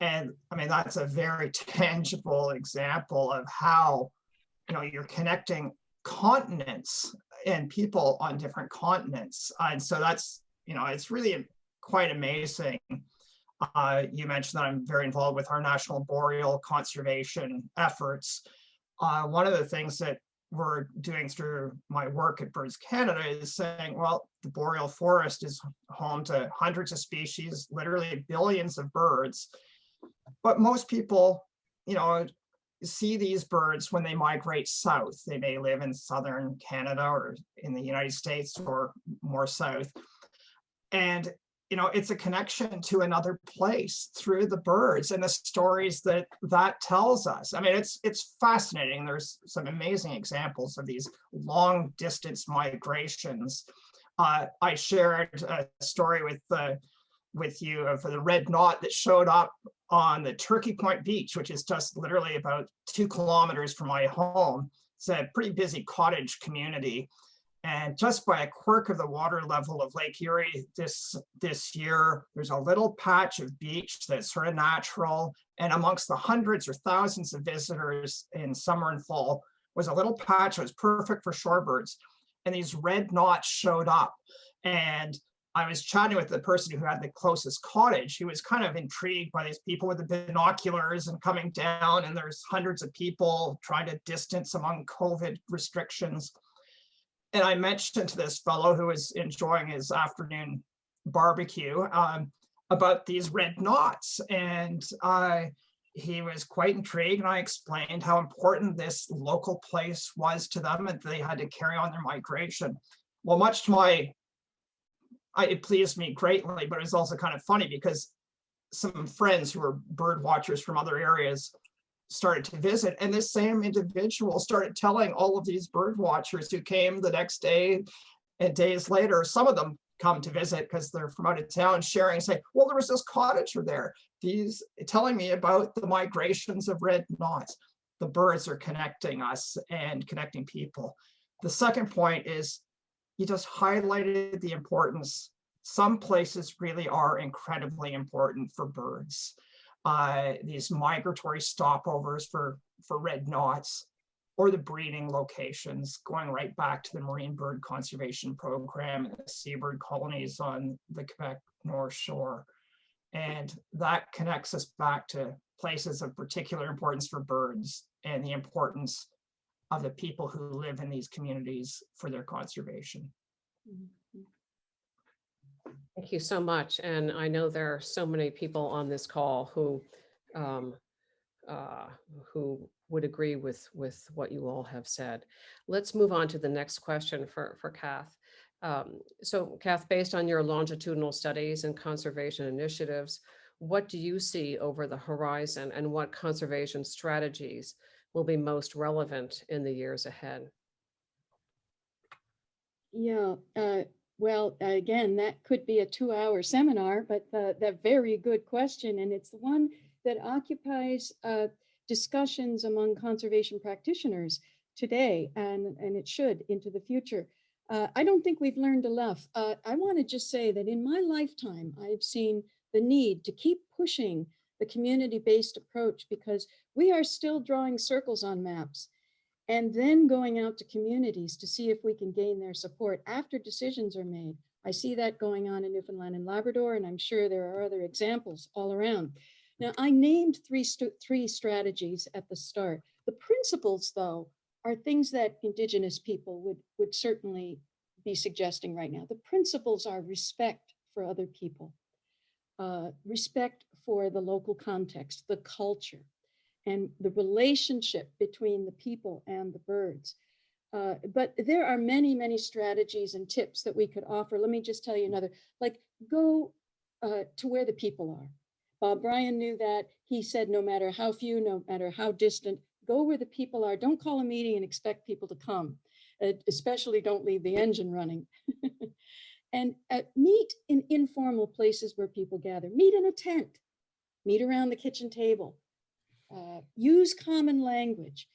And I mean, that's a very tangible example of how, you know, you're connecting continents and people on different continents. And so that's, you know, it's really quite amazing. You mentioned that I'm very involved with our national boreal conservation efforts. One of the things that we're doing through my work at Birds Canada is saying, well, the boreal forest is home to hundreds of species, literally billions of birds. But most people, you know, see these birds when they migrate south. They may live in southern Canada or in the United States or more south. And, you know, it's a connection to another place through the birds and the stories that tells us. I mean, it's fascinating. There's some amazing examples of these long distance migrations. I shared a story with you of the red knot that showed up on the Turkey Point Beach, which is just literally about 2 kilometers from my home. It's a pretty busy cottage community. And just by a quirk of the water level of Lake Erie this year, there's a little patch of beach that's sort of natural. And amongst the hundreds or thousands of visitors in summer and fall was a little patch that was perfect for shorebirds. And these red knots showed up. And I was chatting with the person who had the closest cottage. He was kind of intrigued by these people with the binoculars and coming down, and there's hundreds of people trying to distance among COVID restrictions. And I mentioned to this fellow who was enjoying his afternoon barbecue about these red knots. And he was quite intrigued, and I explained how important this local place was to them, and they had to carry on their migration. Well, much to it pleased me greatly, but it was also kind of funny because some friends who were bird watchers from other areas started to visit, and this same individual started telling all of these bird watchers who came the next day and days later, some of them come to visit because they're from out of town, sharing, saying, well, there was this cottager there, telling me about the migrations of red knots. The birds are connecting us and connecting people. The second point is, you just highlighted the importance. Some places really are incredibly important for birds. These migratory stopovers for red knots, or the breeding locations, going right back to the Marine Bird Conservation Program and the seabird colonies on the Quebec North Shore. And that connects us back to places of particular importance for birds and the importance of the people who live in these communities for their conservation. Thank you so much. And I know there are so many people on this call who would agree with what you all have said. Let's move on to the next question for Kath. So Kath, based on your longitudinal studies and conservation initiatives, what do you see over the horizon, and what conservation strategies will be most relevant in the years ahead? Yeah, well, again, that could be a 2-hour seminar, but that very good question. And it's the one that occupies discussions among conservation practitioners today, and it should into the future. I don't think we've learned enough. I want to just say that in my lifetime, I've seen the need to keep pushing the community-based approach, because we are still drawing circles on maps and then going out to communities to see if we can gain their support after decisions are made. I see that going on in Newfoundland and Labrador, and I'm sure there are other examples all around. Now, I named three strategies at the start. The principles, though, are things that Indigenous people would certainly be suggesting right now. The principles are respect for other people, respect for the local context, the culture, and the relationship between the people and the birds. But there are many, many strategies and tips that we could offer. Let me just tell you another, like go to where the people are. Bob Bryan knew that. He said, no matter how few, no matter how distant, go where the people are. Don't call a meeting and expect people to come. Especially don't leave the engine running. And meet in informal places where people gather. Meet in a tent. Meet around the kitchen table. Use common language.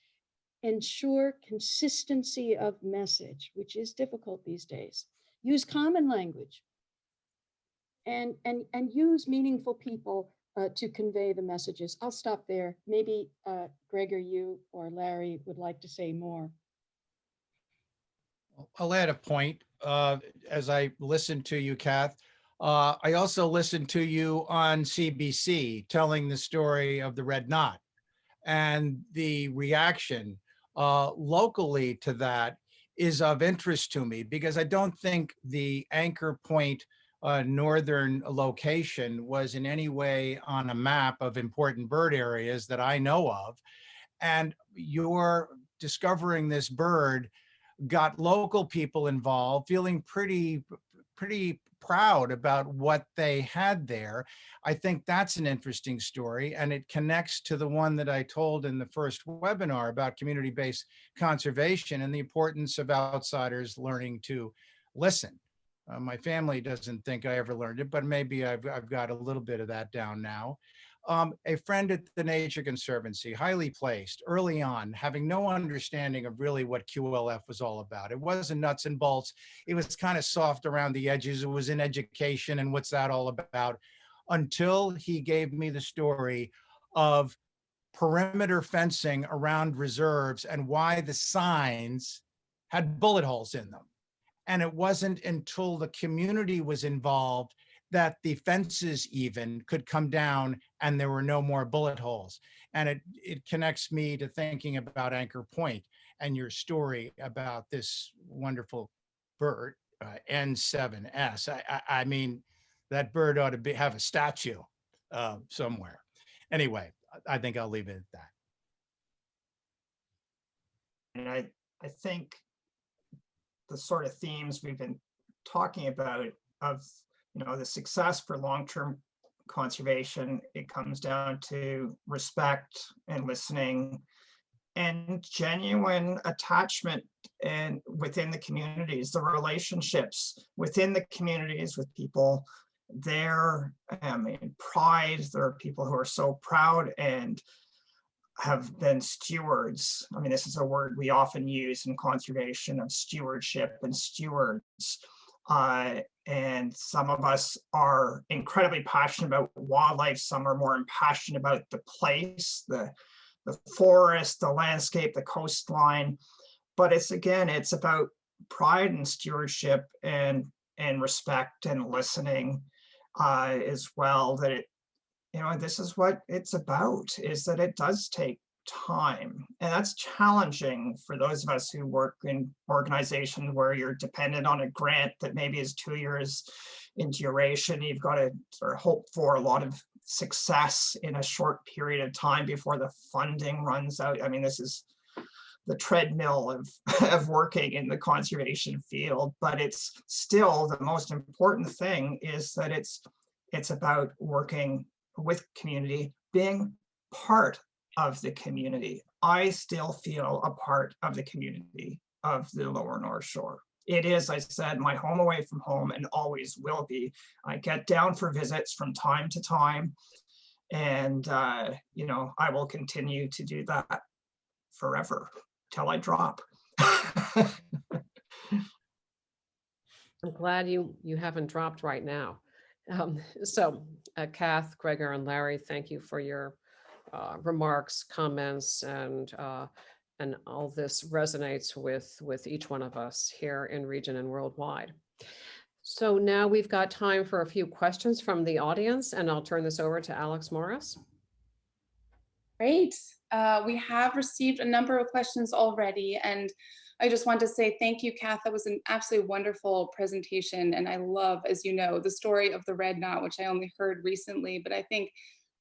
Ensure consistency of message, which is difficult these days. Use common language. And use meaningful people to convey the messages. I'll stop there. Maybe Gregor, you or Larry would like to say more. I'll add a point. As I listened to you, Kath, I also listened to you on CBC telling the story of the red knot, and the reaction locally to that is of interest to me, because I don't think the Anchor Point northern location was in any way on a map of important bird areas that I know of. And your discovering this bird got local people involved, feeling pretty proud about what they had there. I think that's an interesting story, and it connects to the one that I told in the first webinar about community-based conservation and the importance of outsiders learning to listen. My family doesn't think I ever learned it, but maybe I've got a little bit of that down now. A friend at the Nature Conservancy, highly placed early on, having no understanding of really what QLF was all about. It wasn't nuts and bolts. It was kind of soft around the edges. It was in education and what's that all about, until he gave me the story of perimeter fencing around reserves and why the signs had bullet holes in them. And it wasn't until the community was involved that the fences even could come down and there were no more bullet holes. And it connects me to thinking about Anchor Point and your story about this wonderful bird, N7S. I mean, that bird ought to have a statue somewhere. Anyway, I think I'll leave it at that. And I think the sort of themes we've been talking about of, the success for long-term conservation, it comes down to respect and listening and genuine attachment and within the communities, the relationships within the communities with people there, pride. There are people who are so proud and have been stewards. I mean, this is a word we often use in conservation, of stewardship and stewards. And some of us are incredibly passionate about wildlife. Some are more passionate about the place, the forest, the landscape, the coastline. But it's about pride and stewardship and respect and listening as well. That this is what it's about, is that it does take time. And that's challenging for those of us who work in organizations where you're dependent on a grant that maybe is 2 years in duration. You've got to sort of hope for a lot of success in a short period of time before the funding runs out. I mean, this is the treadmill of working in the conservation field, but it's still the most important thing is that it's about working with community, being part of the community. I still feel a part of the community of the Lower North Shore. It is, I said, my home away from home and always will be. I get down for visits from time to time, and I will continue to do that forever till I drop. I'm glad you haven't dropped right now. Kath, Gregor, and Larry, thank you for your remarks, comments, and all this resonates with each one of us here in region and worldwide. So now we've got time for a few questions from the audience, and I'll turn this over to Alex Morris. Great. We have received a number of questions already, and I just want to say thank you, Kath. That was an absolutely wonderful presentation, and I love, as you know, the story of the red knot, which I only heard recently. But I think,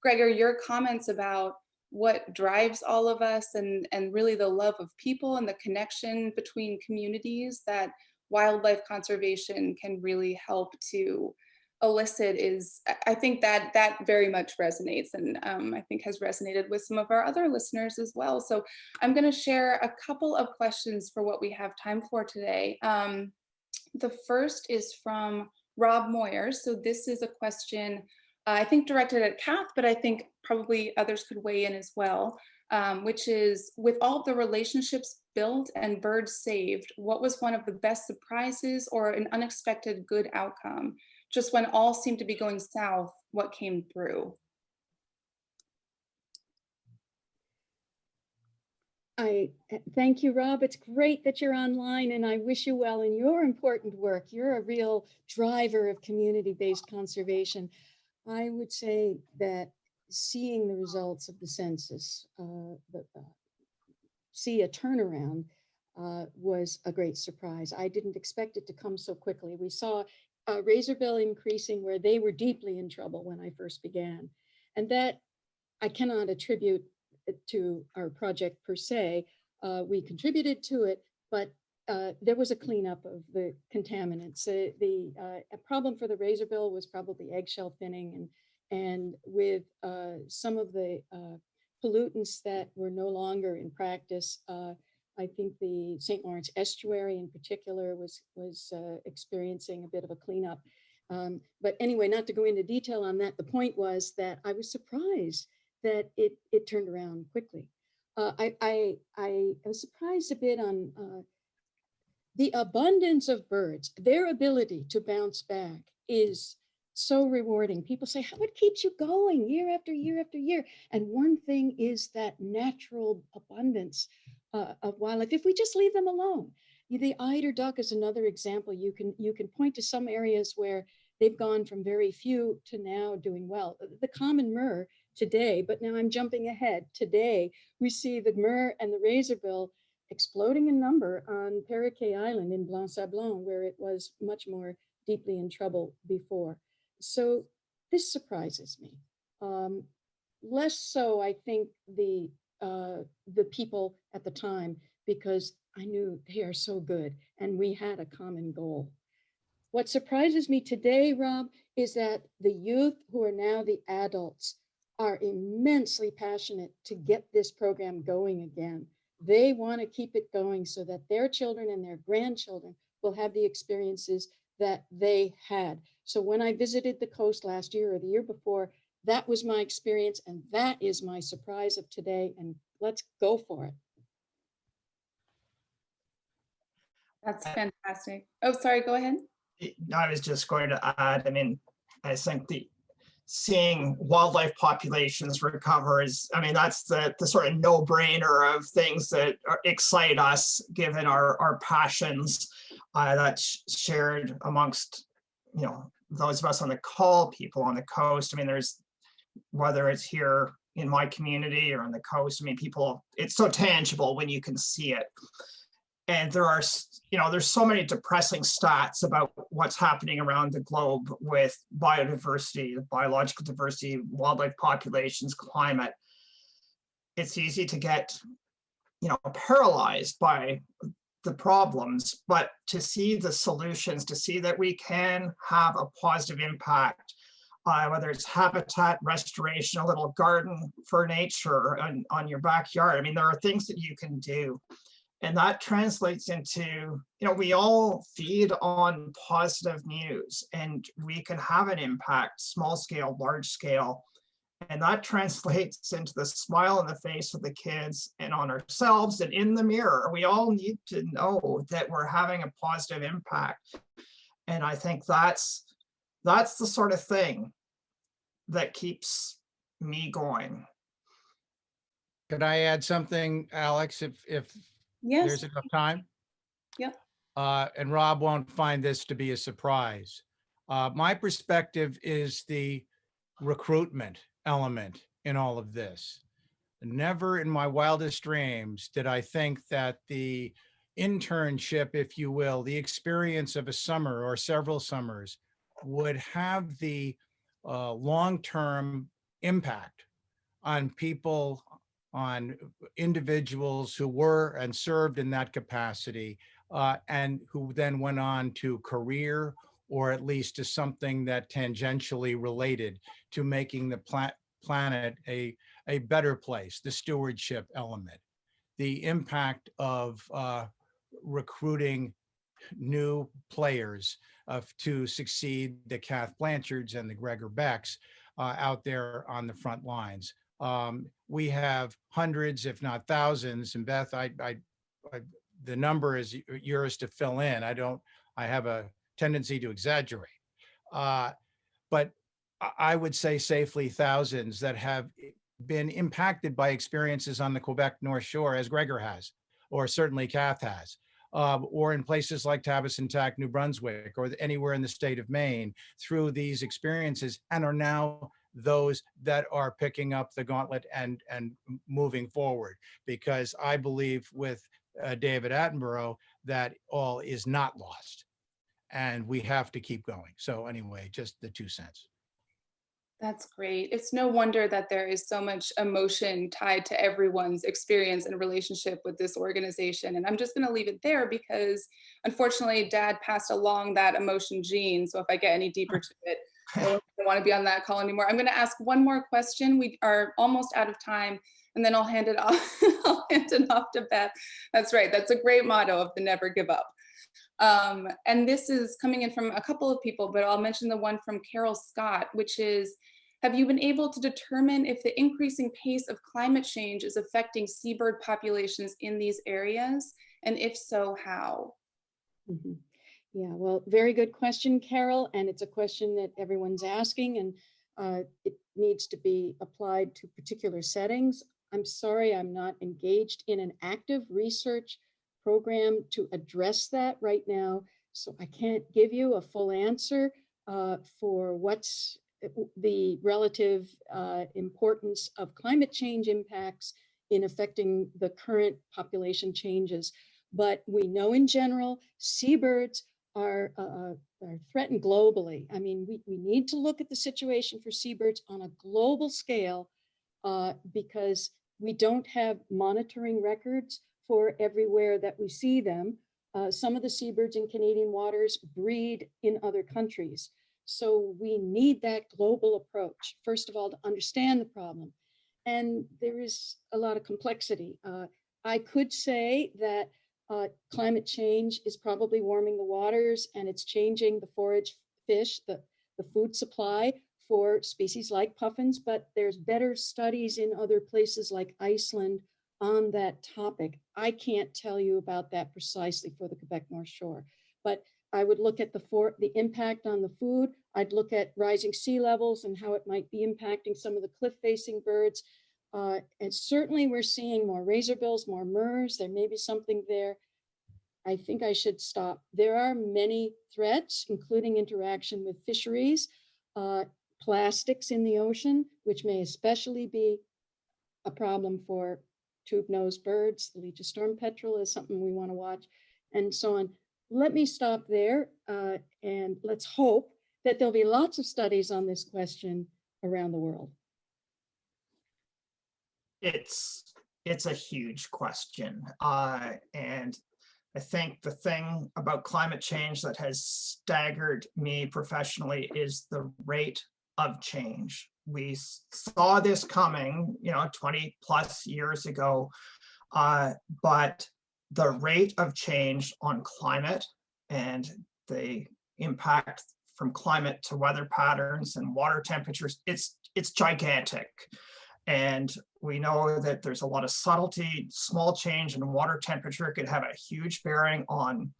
Gregor, your comments about what drives all of us and really the love of people and the connection between communities that wildlife conservation can really help to elicit is, I think that very much resonates, and I think has resonated with some of our other listeners as well. So I'm going to share a couple of questions for what we have time for today. The first is from Rob Moyer. So this is a question I think directed at Kath, but I think probably others could weigh in as well, which is, with all of the relationships built and birds saved, what was one of the best surprises or an unexpected good outcome? Just when all seemed to be going south, what came through? I thank you, Rob. It's great that you're online, and I wish you well in your important work. You're a real driver of community-based conservation. I would say that seeing the results of the census, see a turnaround, was a great surprise. I didn't expect it to come so quickly. We saw razorbill increasing where they were deeply in trouble when I first began. And that I cannot attribute to our project per se. We contributed to it, but there was a cleanup of the contaminants. A problem for the razorbill was probably eggshell thinning, and with some of the pollutants that were no longer in practice, I think the St. Lawrence estuary in particular was experiencing a bit of a cleanup. But anyway, not to go into detail on that, the point was that I was surprised that it turned around quickly. I was surprised a bit on the abundance of birds. Their ability to bounce back is so rewarding. People say, what keeps you going year after year after year? And one thing is that natural abundance of wildlife, if we just leave them alone. The eider duck is another example. You can point to some areas where they've gone from very few to now doing well. The common murre today, but now I'm jumping ahead. Today, we see the murre and the razorbill exploding in number on Paraquet Island in Blanc-Sablon, where it was much more deeply in trouble before. So this surprises me. Less so, I think, the people at the time, because I knew they are so good and we had a common goal. What surprises me today, Rob, is that the youth who are now the adults are immensely passionate to get this program going again. They want to keep it going so that their children and their grandchildren will have the experiences that they had. So when I visited the coast last year or the year before, that was my experience, and that is my surprise of today, and let's go for it. That's fantastic. Oh, sorry, go ahead. I was just going to add, I mean, I think seeing wildlife populations recover is, I mean, that's the sort of no-brainer of things that excite us, given our passions that's shared amongst, you know, those of us on the call, people on the coast. I mean, there's, whether it's here in my community or on the coast, I mean, people, it's so tangible when you can see it. And there are, you know, there's so many depressing stats about what's happening around the globe with biodiversity, biological diversity, wildlife populations, climate. It's easy to get, you know, paralyzed by the problems, but to see the solutions, to see that we can have a positive impact, whether it's habitat restoration, a little garden for nature on your backyard. I mean, there are things that you can do. And that translates into, you know, we all feed on positive news, and we can have an impact, small scale, large scale. And that translates into the smile on the face of the kids and on ourselves and in the mirror. We all need to know that we're having a positive impact. And I think that's that's the sort of thing that keeps me going. Could I add something, Alex, if Yes. there's enough time? Yep. And Rob won't find this to be a surprise. My perspective is the recruitment element in all of this. Never in my wildest dreams did I think that the internship, if you will, the experience of a summer or several summers would have the long-term impact on people, on individuals who were and served in that capacity, and who then went on to career, or at least to something that tangentially related to making the planet a better place, the stewardship element, the impact of recruiting new players to succeed the Kath Blanchards and the Gregor Becks out there on the front lines. We have hundreds, if not thousands, and Beth, the number is yours to fill in. I have a tendency to exaggerate, but I would say safely thousands that have been impacted by experiences on the Quebec North Shore, as Gregor has, or certainly Kath has, or in places like Tavistock, New Brunswick, or anywhere in the state of Maine through these experiences, and are now those that are picking up the gauntlet and moving forward. Because I believe with David Attenborough that all is not lost, and we have to keep going. So anyway, just the 2 cents. That's great. It's no wonder that there is so much emotion tied to everyone's experience and relationship with this organization. And I'm just going to leave it there because unfortunately, Dad passed along that emotion gene. So if I get any deeper to it, I don't want to be on that call anymore. I'm going to ask one more question. We are almost out of time, and then I'll hand it off. I'll hand it off to Beth. That's right. That's a great motto of the never give up. And this is coming in from a couple of people, but I'll mention the one from Carol Scott, which is, have you been able to determine if the increasing pace of climate change is affecting seabird populations in these areas? And if so, how? Mm-hmm. Yeah, well, very good question, Carol. And it's a question that everyone's asking, and it needs to be applied to particular settings. I'm sorry, I'm not engaged in an active research program to address that right now. So I can't give you a full answer for what's the relative importance of climate change impacts in affecting the current population changes. But we know in general, seabirds are threatened globally. I mean, we need to look at the situation for seabirds on a global scale because we don't have monitoring records for everywhere that we see them. Some of the seabirds in Canadian waters breed in other countries. So we need that global approach, first of all, to understand the problem. And there is a lot of complexity. I could say that climate change is probably warming the waters, and it's changing the forage fish, the food supply for species like puffins, but there's better studies in other places like Iceland on that topic. I can't tell you about that precisely for the Quebec North Shore, but I would look at the impact on the food. I'd look at rising sea levels and how it might be impacting some of the cliff-facing birds. And certainly we're seeing more razorbills, more murres. There may be something there. I think I should stop. There are many threats, including interaction with fisheries, plastics in the ocean, which may especially be a problem for tube-nosed birds. The Leach's storm petrel is something we want to watch, and so on. Let me stop there, and let's hope that there'll be lots of studies on this question around the world. It's a huge question, and I think the thing about climate change that has staggered me professionally is the rate of change. We saw this coming, 20 plus years ago, but the rate of change on climate and the impact from climate to weather patterns and water temperatures, it's gigantic. And we know that there's a lot of subtlety. Small change in water temperature could have a huge bearing on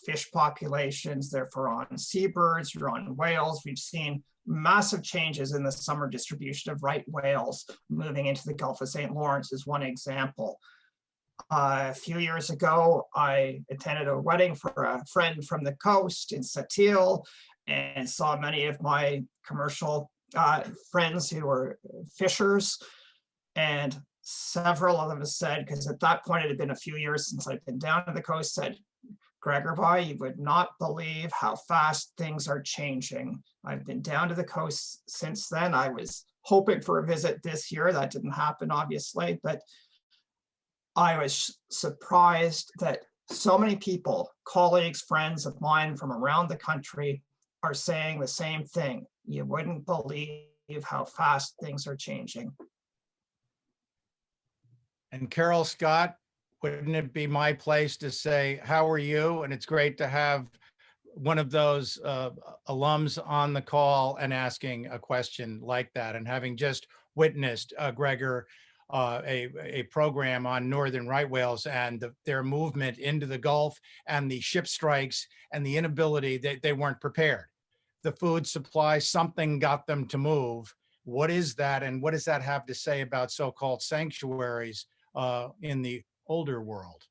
fish populations, therefore on seabirds, you're on whales. We've seen massive changes in the summer distribution of right whales moving into the Gulf of St. Lawrence is one example. A few years ago, I attended a wedding for a friend from the coast in Sept-Îles and saw many of my commercial friends who were fishers. And several of them said, because at that point it had been a few years since I'd been down to the coast, said, Gregor, boy, you would not believe how fast things are changing. I've been down to the coast since then. I was hoping for a visit this year. That didn't happen, obviously, but I was surprised that so many people, colleagues, friends of mine from around the country are saying the same thing. You wouldn't believe how fast things are changing. And Carol Scott, wouldn't it be my place to say, how are you? And it's great to have one of those alums on the call and asking a question like that, and having just witnessed, Gregor, a program on northern right whales and their movement into the Gulf and the ship strikes and the inability that they weren't prepared. The food supply, something got them to move. What is that? And what does that have to say about so-called sanctuaries in the older world?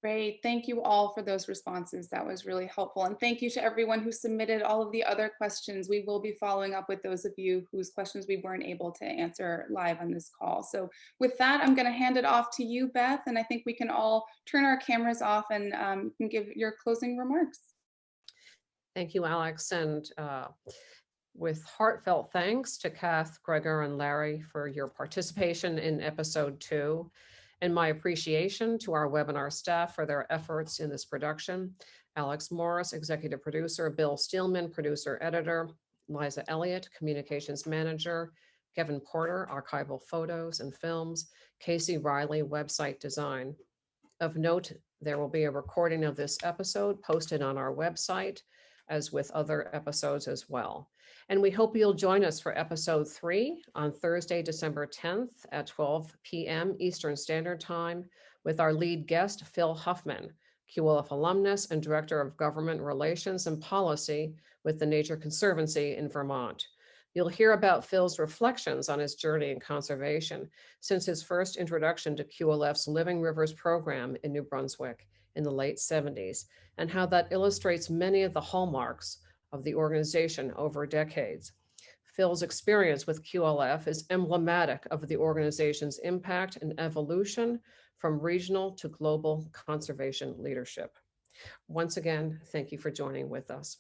Great. Thank you all for those responses. That was really helpful. And thank you to everyone who submitted all of the other questions. We will be following up with those of you whose questions we weren't able to answer live on this call. So with that, I'm going to hand it off to you, Beth, and I think we can all turn our cameras off and you can give your closing remarks. Thank you, Alex. And with heartfelt thanks to Kath, Gregor, and Larry for your participation in episode 2. And my appreciation to our webinar staff for their efforts in this production. Alex Morris, executive producer, Bill Steelman, producer editor, Liza Elliott, communications manager, Kevin Porter, archival photos and films, Casey Riley, website design. Of note, there will be a recording of this episode posted on our website, as with other episodes as well. And we hope you'll join us for episode 3 on Thursday, December 10th at 12 p.m. Eastern Standard Time with our lead guest, Phil Huffman, QLF alumnus and Director of Government Relations and Policy with the Nature Conservancy in Vermont. You'll hear about Phil's reflections on his journey in conservation since his first introduction to QLF's Living Rivers program in New Brunswick in the late 70s, and how that illustrates many of the hallmarks of the organization over decades. Phil's experience with QLF is emblematic of the organization's impact and evolution from regional to global conservation leadership. Once again, thank you for joining with us.